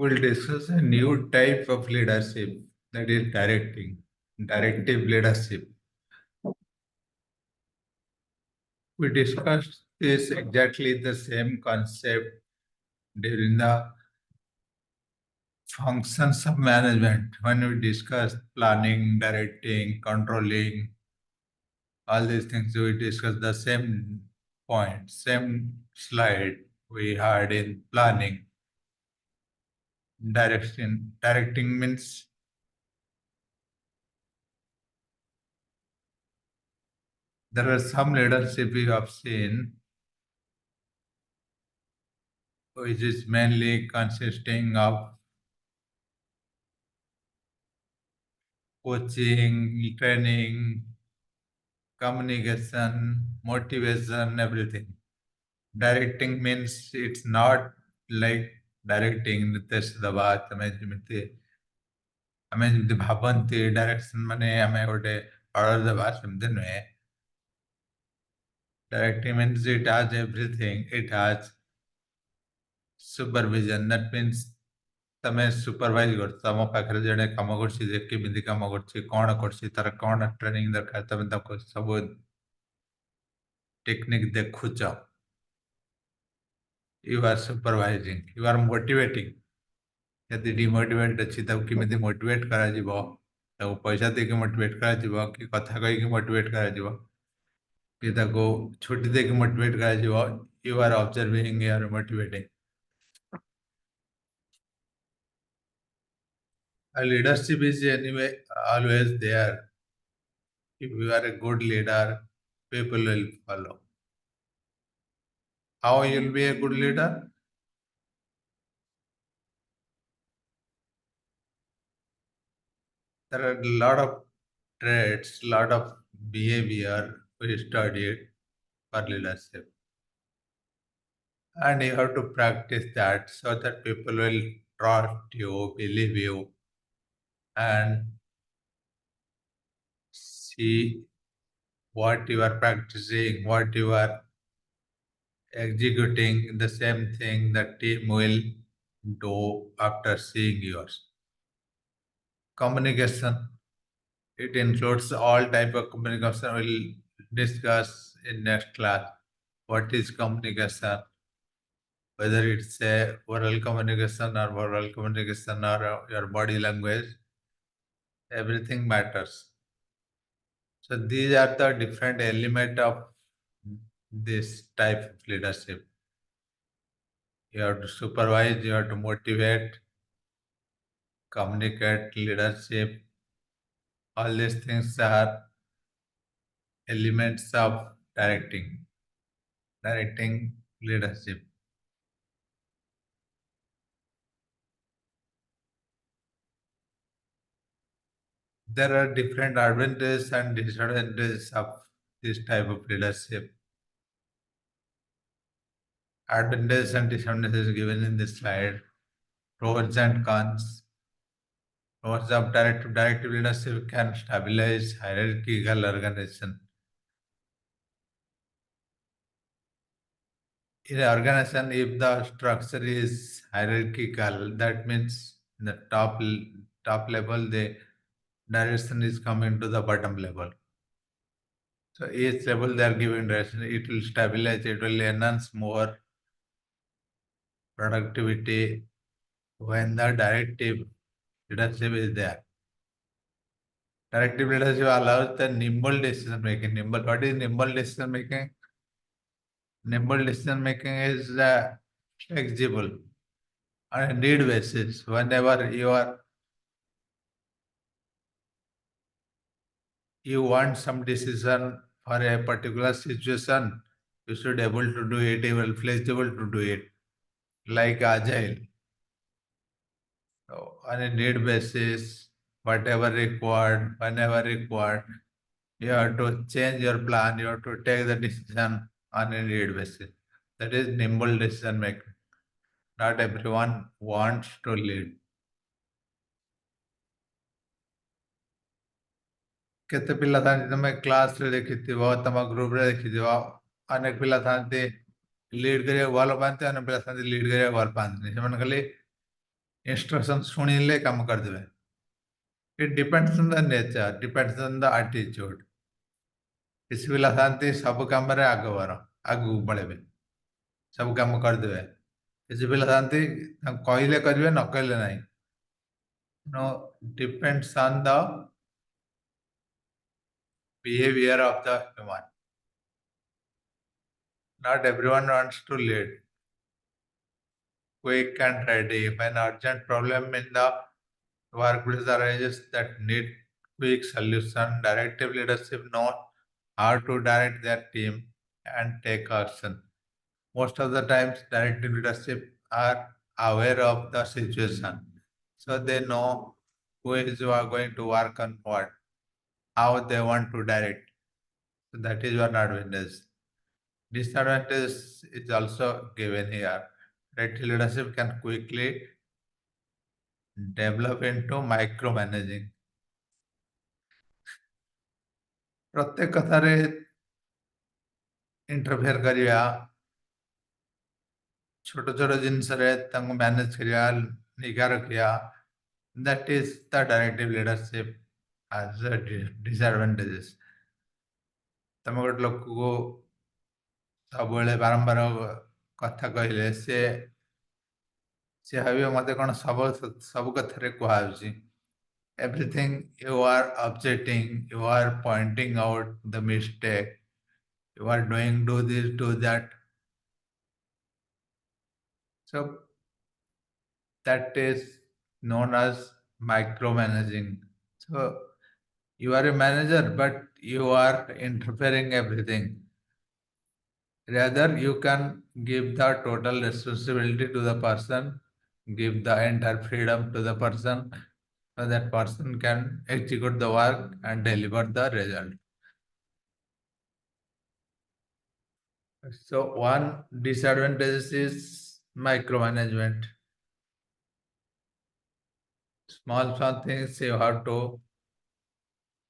We'll discuss a new type of leadership, that is directive leadership. We discussed this exactly the same concept during the functions of management when we discussed planning, directing, controlling, all these things. We discussed the same point, same slide we had in planning. Directing means there are some leadership we have seen which is mainly consisting of coaching, training, communication, motivation, everything. Directing means it's not like directing Nitesh दबा तमें जिमिति हमें जिमिति भावन्ति direction माने हमें गोटे order दबा सेमति नुहे. Directing means it has everything. It has supervision. That means तमें supervise कर तम पाखरे जड़े काम करछि जे केमिति काम करछि कोन करछि तार कोन ट्रेनिंग दरकार तमें तको सब टेक्निक देखुछ. You are supervising, you are motivating. यदि डिमोटिवेट अच्छी तब किमिति मोटिवेट करा जिवो ताको पैसा देके मोटिवेट करा जिवो कि कथा कहि कि मोटिवेट करा जिवो कि ताको छुट्टी देके मोटिवेट करा जिवो. You are observing, you are motivating. A leadership is anyway always there. If you are a good leader, people will follow. How you will be a good leader? There are a lot of traits, lot of behavior we studied for leadership. And you have to practice that so that people will trust you, believe you, and see what you are practicing, what you are executing, the same thing the team will do after seeing yours. Communication. It includes all type of communication. We'll discuss in next class. What is communication? Whether it's a oral communication or verbal communication or your body language, everything matters. So these are the different element of this type of leadership. You have to supervise, you have to motivate, communicate, leadership. All these things are elements of directing leadership. There are different advantages and disadvantages of this type of leadership. Advantages and disadvantages given in this slide. Pros and cons. Pros of directive leadership can stabilize hierarchical organization. In an organization, if the structure is hierarchical, that means in the top level, the direction is coming to the bottom level. So each level they are giving direction, it will stabilize, it will enhance more productivity when the directive leadership is there. Directive leadership allows the nimble decision making. What is nimble decision making? Nimble decision making is flexible on a need basis. Whenever you want some decision for a particular situation, you should able to do it, you will flexible to do it, like agile. So on a need basis, whatever required, whenever required, you have to change your plan, you have to take the decision on a need basis. That is nimble decision making. Not everyone wants to lead. କେତେ ପିଲା ଥାନ୍ତି ତମେ କ୍ଲାସରେ ଦେଖିଥିବ ତମ ଗ୍ରୁପରେ ଦେଖିଥିବ ଅନେକ ପିଲା ଥାନ୍ତି ଲିଡ୍ କରିବାକୁ ଭଲ ପାଆନ୍ତି ଅନେକ ପିଲା ଥାନ୍ତି ଲିଡ୍ କରିବାକୁ ଭଲ ପାଆନ୍ତିନି ସେମାନେ ଖାଲି instructions ଶୁଣିଲେ କାମ କରିଦେବେ। It depends on the nature, depends on the attitude. କିଛି ପିଲା ଥାନ୍ତି ସବୁ କାମରେ ଆଗକୁ ପଳେଇବେ, ସବୁ କାମ କରିଦେବେ। କିଛି ପିଲା ଥାନ୍ତି ତାଙ୍କୁ କହିଲେ କରିବେ, ନ କହିଲେ ନାହିଁ। Depends on the behavior of the human. Not everyone wants to lead. Quick and ready. If an urgent problem in the workplace arises that need quick solution, directive leadership knows how to direct their team and take action. Most of the times, directive leadership are aware of the situation. So they know who is going to work on what, how they want to direct. So that is one advantage. Disadvantage is also given here. Directive leadership can quickly develop into micromanaging. ପ୍ରତ୍ୟେକ କଥାରେ interfere କରିବା, ଛୋଟ ଛୋଟ ଜିନିଷରେ ତାଙ୍କୁ manage କରିବା, ନିଘା ରଖିବା, that is the directive leadership as a disadvantages. ତମେ ଗୋଟେ ଲୋକକୁ ସବୁବେଳେ ବାରମ୍ବାର କଥା କହିଲେ ସେ ଭାବିବ ମତେ କ'ଣ ସବୁ କଥାରେ କୁହାଯାଉଛି। Everything you are objecting, you are pointing out the mistake, you are doing do this, do that. So that is known as micromanaging. So you are a manager, but you are interfering everything. Rather, you can give the total responsibility to the person, give the entire freedom to the person, so that person can execute the work and deliver the result. So one disadvantage is micromanagement. Small things you have to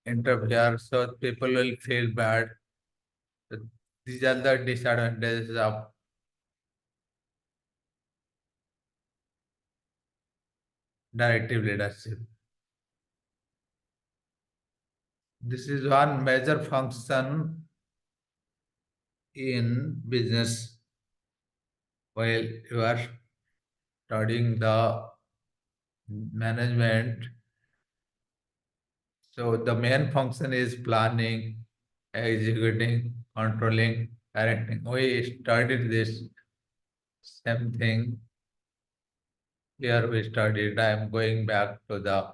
interfere, so people will feel bad. So these are the disadvantages of directive leadership. This is one major function in business while you are studying the management. So the main function is planning, executing, controlling, directing. We studied this same thing. Here we studied. I am going back to the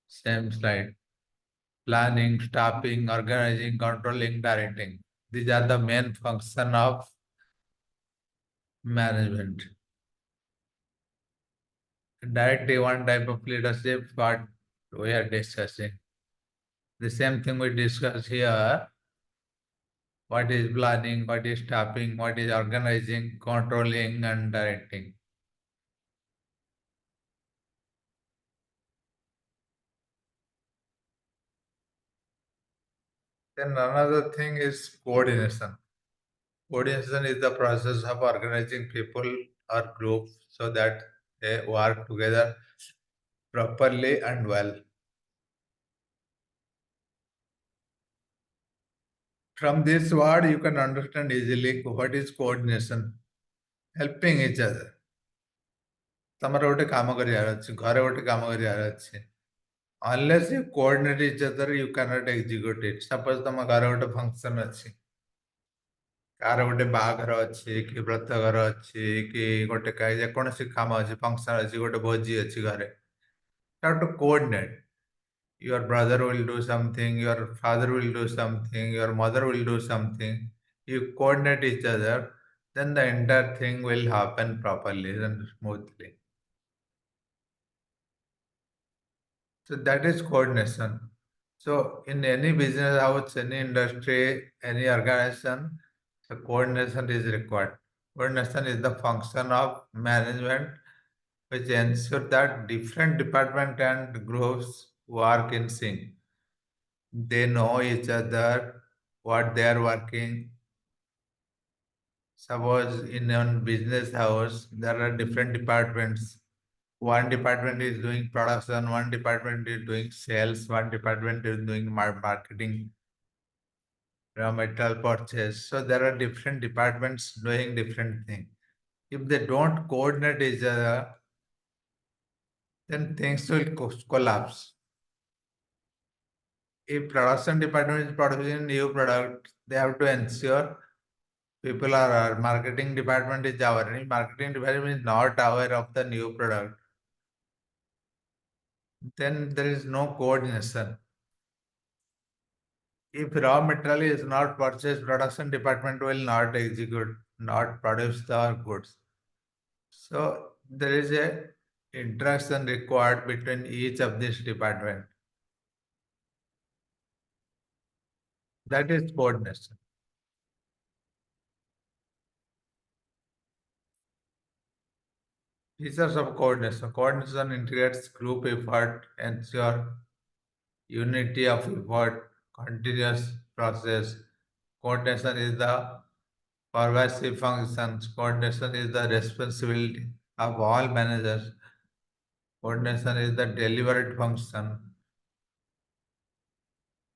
same slide. Planning, staffing, organizing, controlling, directing. These are the main function of management. Directly one type of leadership, what we are discussing. The same thing we discuss here. What is planning, what is staffing, what is organizing, controlling, and directing. Then another thing is coordination. Coordination is the process of organizing people or groups so that they work together properly and well. From this word, you can understand easily what is coordination. Helping each other. ତମର ଗୋଟେ କାମ କରିବାର ଅଛି, ଘରେ ଗୋଟେ କାମ କରିବାର ଅଛି. Unless you coordinate each other, you cannot execute it. Suppose ତମ ଘରେ ଗୋଟେ function ଅଛି, କାହାର ଗୋଟେ ବାହାଘର ଅଛି, କି ବ୍ରତଘର ଅଛି, କି ଗୋଟେ ଯେକୌଣସି କାମ ଅଛି, function ଅଛି, ଗୋଟେ ଭୋଜି ଅଛି ଘରେ. You have to coordinate. Your brother will do something, your father will do something, your mother will do something. You coordinate each other, then the entire thing will happen properly and smoothly. So that is coordination. So in any business house, any industry, any organization, the coordination is required. Coordination is the function of management which ensure that different department and groups work in sync. They know each other, what they are working. Suppose in a business house, there are different departments. One department is doing production, one department is doing sales, one department is doing marketing, raw material purchase. So there are different departments doing different things. If they don't coordinate each other, then things will collapse. If production department is producing new product, they have to ensure people are marketing department is aware. If marketing department is not aware of the new product, then there is no coordination. If raw material is not purchased, production department will not execute, not produce the goods. So there is a interaction required between each of these department. That is coordination. Features of coordination. Coordination integrates group effort, ensure unity of effort, continuous process. Coordination is the pervasive function. Coordination is the responsibility of all managers. Coordination is the deliberate function.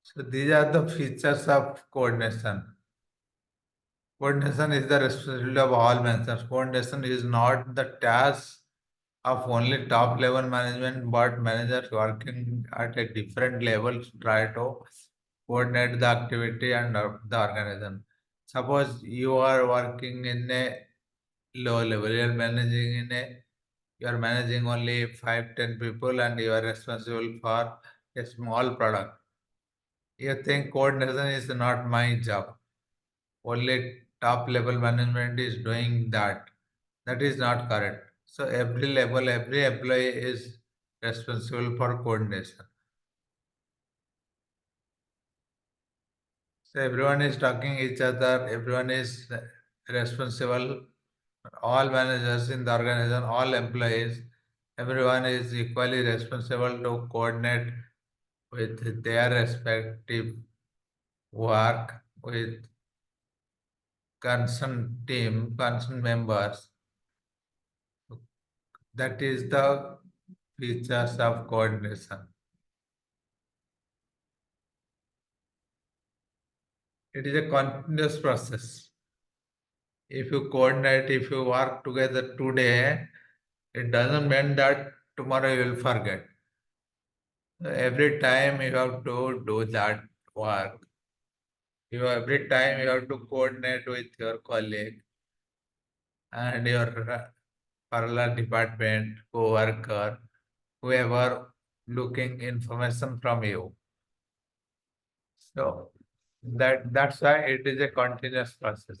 So these are the features of coordination. Coordination is the responsibility of all managers. Coordination is not the task of only top level management, but managers working at a different levels try to coordinate the activity and the organization. Suppose you are working in a low level, you are managing only 5-10 people and you are responsible for a small product. You think coordination is not my job. Only top level management is doing that. That is not correct. So every level, every employee is responsible for coordination. So everyone is talking each other, everyone is responsible, all managers in the organization, all employees, everyone is equally responsible to coordinate with their respective work with concerned team, concerned members. That is the features of coordination. It is a continuous process. If you coordinate, if you work together today, it doesn't mean that tomorrow you will forget. Every time you have to do that work. Every time you have to coordinate with your colleague and your parallel department, co-worker, whoever looking information from you. So that's why it is a continuous process.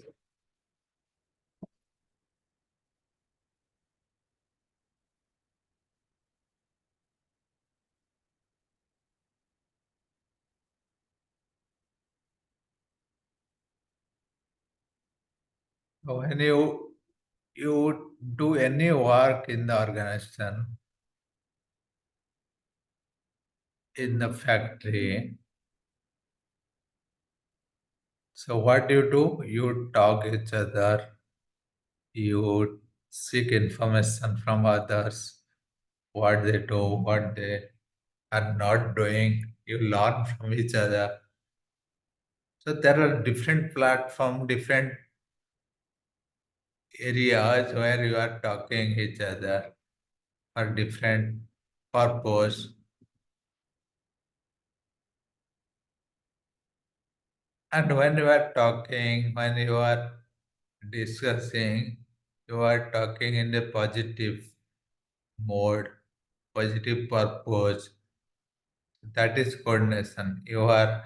So when you do any work in the organization, in the factory, so what do? You talk each other, you seek information from others, what they do, what they are not doing. You learn from each other. So there are different platform, different areas where you are talking each other for different purpose. And when you are talking, when you are discussing, you are talking in a positive mode, positive purpose. That is coordination. You are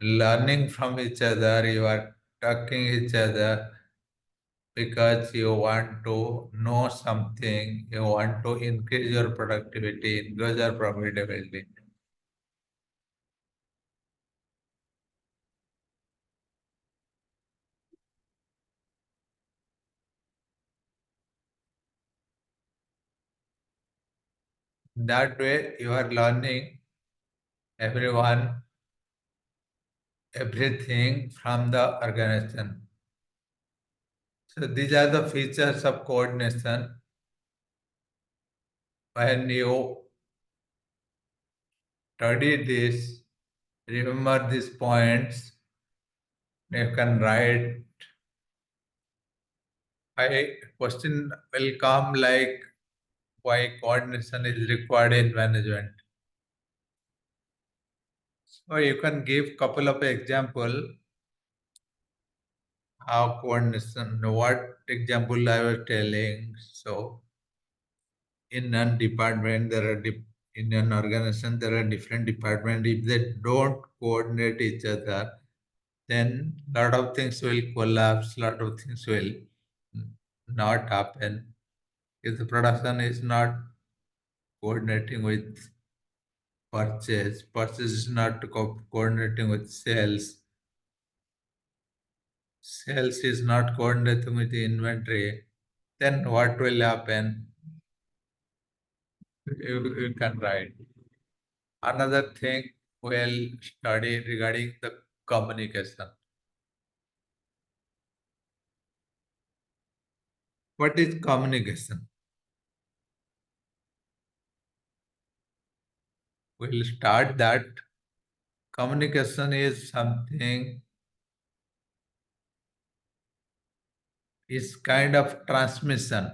learning from each other, you are talking each other because you want to know something, you want to increase your productivity, increase your profitability. That way, you are learning everyone, everything from the organization. So these are the features of coordination. When you study this, remember these points, you can write. A question will come like why coordination is required in management. So you can give couple of example how coordination, what example I was telling. So in a department, in an organization, there are different departments. If they don't coordinate each other, then lot of things will collapse, lot of things will not happen. If the production is not coordinating with purchase is not coordinating with sales is not coordinating with the inventory, then what will happen? You can write. Another thing we'll study regarding the communication. What is communication? We'll start that. Communication is something, is kind of transmission.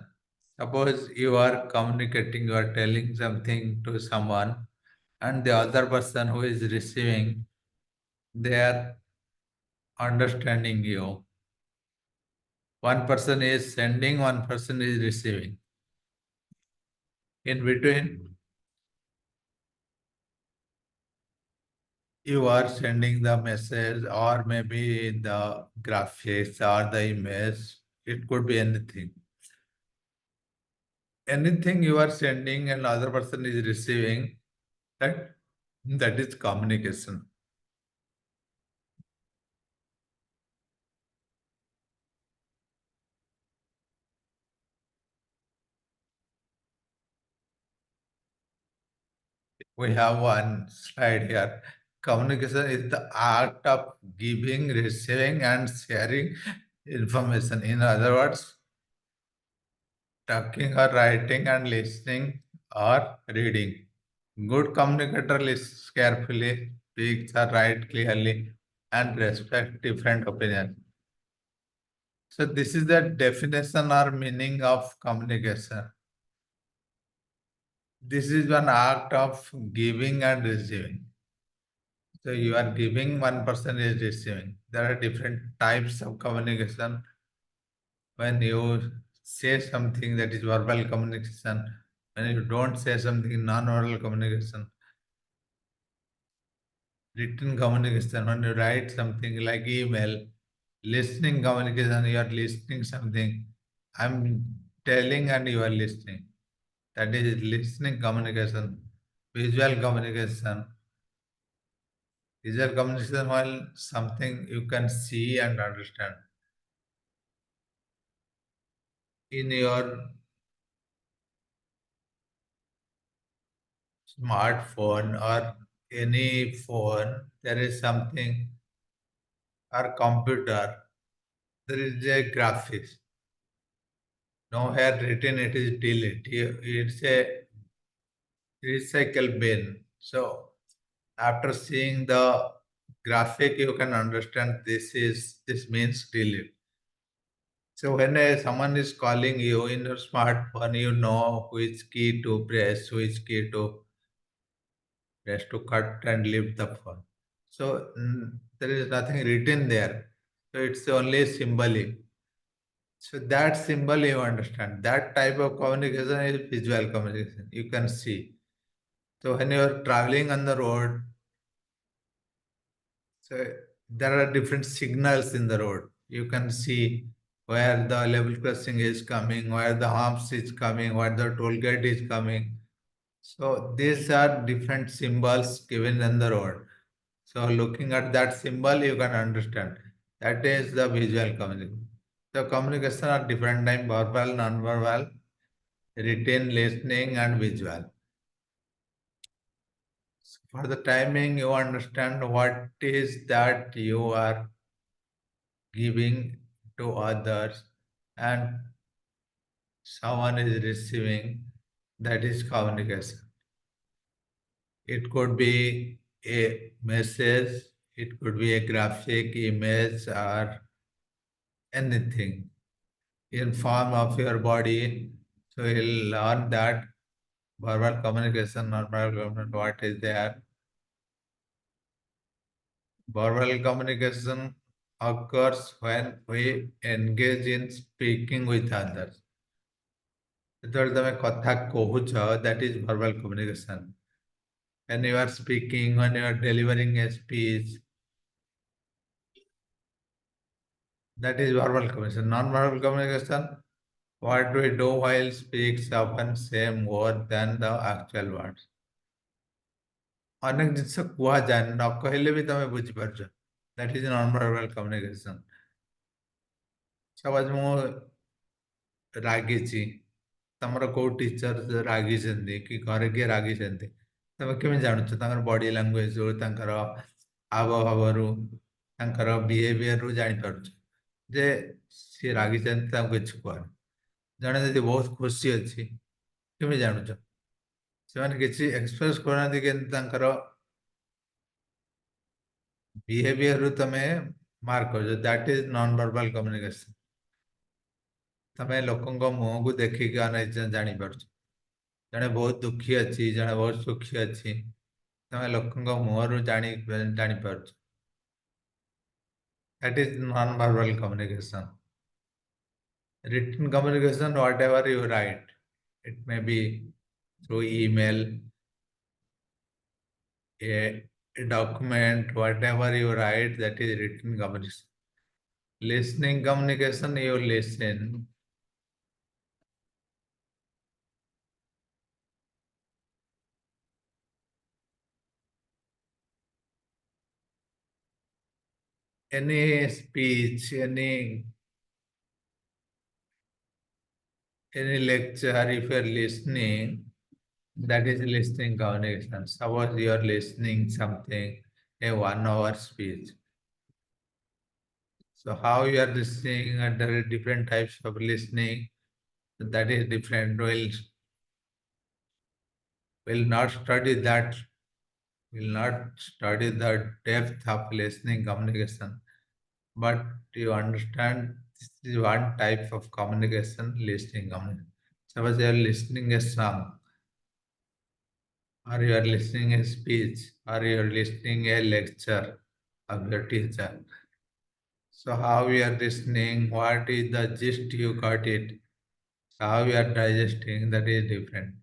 Suppose you are communicating, you are telling something to someone, and the other person who is receiving, they are understanding you. One person is sending, one person is receiving. In between, you are sending the message, or maybe the graphics or the image. It could be anything. Anything you are sending and other person is receiving, that is communication. We have one slide here. Communication is the art of giving, receiving, and sharing information. In other words, talking or writing and listening or reading. Good communicator listens carefully, speaks or writes clearly, and respects different opinions. So this is the definition or meaning of communication. This is an act of giving and receiving. So you are giving, one person is receiving. There are different types of communication. When you say something, that is verbal communication. When you don't say something, non-verbal communication. Written communication, when you write something like email. Listening communication, you are listening something. I'm telling and you are listening. That is listening communication. Visual communication. Visual communication, while something you can see and understand. In your smartphone or any phone, there is something, or computer, there is a graphics. Nowhere written it is delete. It's a recycle bin. So after seeing the graphic, you can understand this means delete. So when someone is calling you in your smartphone, you know which key to press, which key to press to cut and lift the phone. So there is nothing written there. So it's only symbolic. So that symbol you understand. That type of communication is visual communication. You can see. So when you are traveling on the road, so there are different signals in the road. You can see where the level crossing is coming, where the humps is coming, where the toll gate is coming. So these are different symbols given in the road. So looking at that symbol, you can understand. That is the visual communication. The communication are different type: verbal, non-verbal, written, listening, and visual. So for the timing, you understand what is that you are giving to others and someone is receiving. That is communication. It could be a message, it could be a graphic image or anything in form of your body. So you'll learn that verbal communication, non-verbal communication, what is there. Verbal communication occurs when we engage in speaking with others. ଯେତେବେଳେ ତମେ କଥା କହୁଛ, that is verbal communication. When you are speaking, when you are delivering a speech, that is verbal communication. Non-verbal communication, what we do while speaks often say more than the actual words. ଅନେକ ଜିନିଷ କୁହାଯାଏ, ନ କହିଲେ ବି ତମେ ବୁଝିପାରୁଛ. That is non-verbal communication. Suppose ମୁଁ ରାଗିଛି, ତମର କୋଉ ଟିଚର ରାଗିଛନ୍ତି କି ଘରେ କିଏ ରାଗିଛନ୍ତି, ତମେ କେମିତି ଜାଣୁଛ? ତାଙ୍କର ବଡି ଲାଙ୍ଗୁଏଜରୁ, ତାଙ୍କର ହାବଭାବରୁ, ତାଙ୍କର ବିହେଭିୟରରୁ ଜାଣିପାରୁଛ ଯେ ସିଏ ରାଗିଛନ୍ତି, ତାଙ୍କୁ କିଛି କୁହନି. ଜଣେ ଯଦି ବହୁତ ଖୁସି ଅଛି, କେମିତି ଜାଣୁଛ? ସେମାନେ କିଛି ଏକ୍ସପ୍ରେସ କରୁନାହାନ୍ତି, କିନ୍ତୁ ତାଙ୍କର ବିହେଭିୟରରୁ ତମେ ମାର୍କ କରୁଛ. That is non verbal communication. ତମେ ଲୋକଙ୍କ ମୁହଁକୁ ଦେଖିକି ଅନେକ ଜାଣିପାରୁଛ. ଜଣେ ବହୁତ ଦୁଃଖୀ ଅଛି, ଜଣେ ବହୁତ ସୁଖୀ ଅଛି, ତମେ ଲୋକଙ୍କ ମୁହଁରୁ ଜାଣିପାରୁଛ. That is non-verbal communication. Written communication, whatever you write, it may be through email, a document, whatever you write, that is written communication. Listening communication, you listen. Any speech, any lecture, if you are listening, that is listening communication. Suppose you are listening something, a 1 hour speech. So how you are listening, and there are different types of listening, that is different. Will not study that, will not study the depth of listening communication, but you understand this is one type of communication, listening communication. Suppose you are listening a song, or you are listening a speech, or you are listening a lecture of your teacher. So how you are listening, what is the gist you got it, how you are digesting, that is different.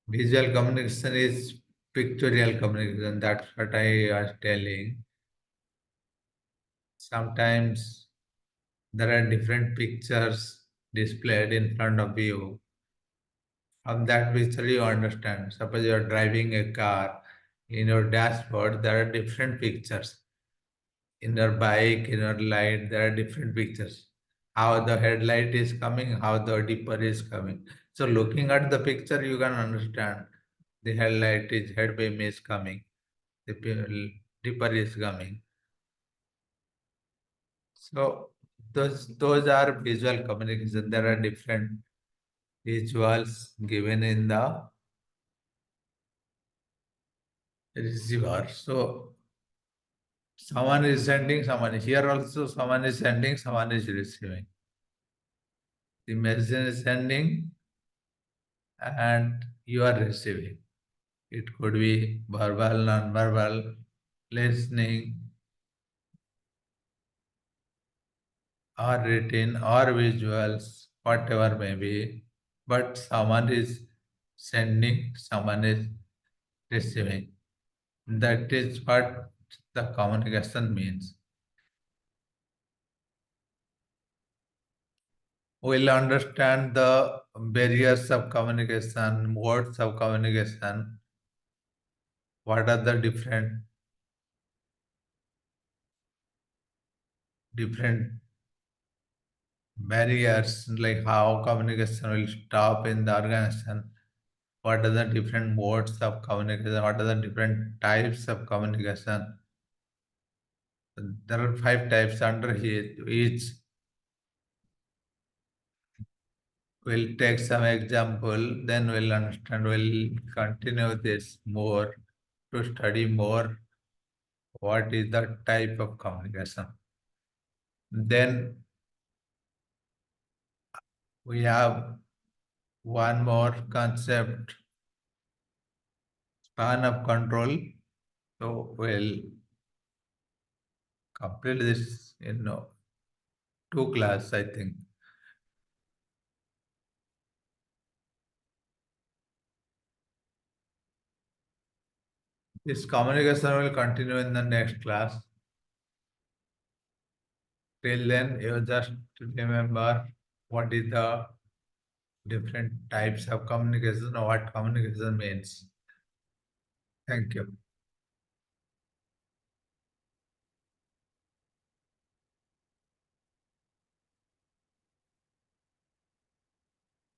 Visual communication is pictorial communication. That's what I was telling. Sometimes there are different pictures displayed in front of you. From that picture, you understand. Suppose you are driving a car, in your dashboard, there are different pictures. In your bike, in your light, there are different pictures. How the headlight is coming, how the dipper is coming. So, looking at the picture, you can understand the head beam is coming, the dipper is coming. So those are visual communication. There are different visuals given in the receiver. So someone is sending, someone is here also, someone is sending, someone is receiving. The message is sending and you are receiving. It could be verbal, non-verbal, listening, or written, or visuals, whatever may be. But someone is sending, someone is receiving. That is what the communication means. We'll understand the barriers of communication, modes of communication, what are the different barriers, like how communication will stop in the organization, what are the different modes of communication, what are the different types of communication. There are 5 types under here, each We'll take some example, then we'll understand, we'll continue this more to study more what is the type of communication. Then we have one more concept, span of control. So we'll complete this in two class, I think. This communication will continue in the next class. Till then, you just remember what is the different types of communication or what communication means. Thank you.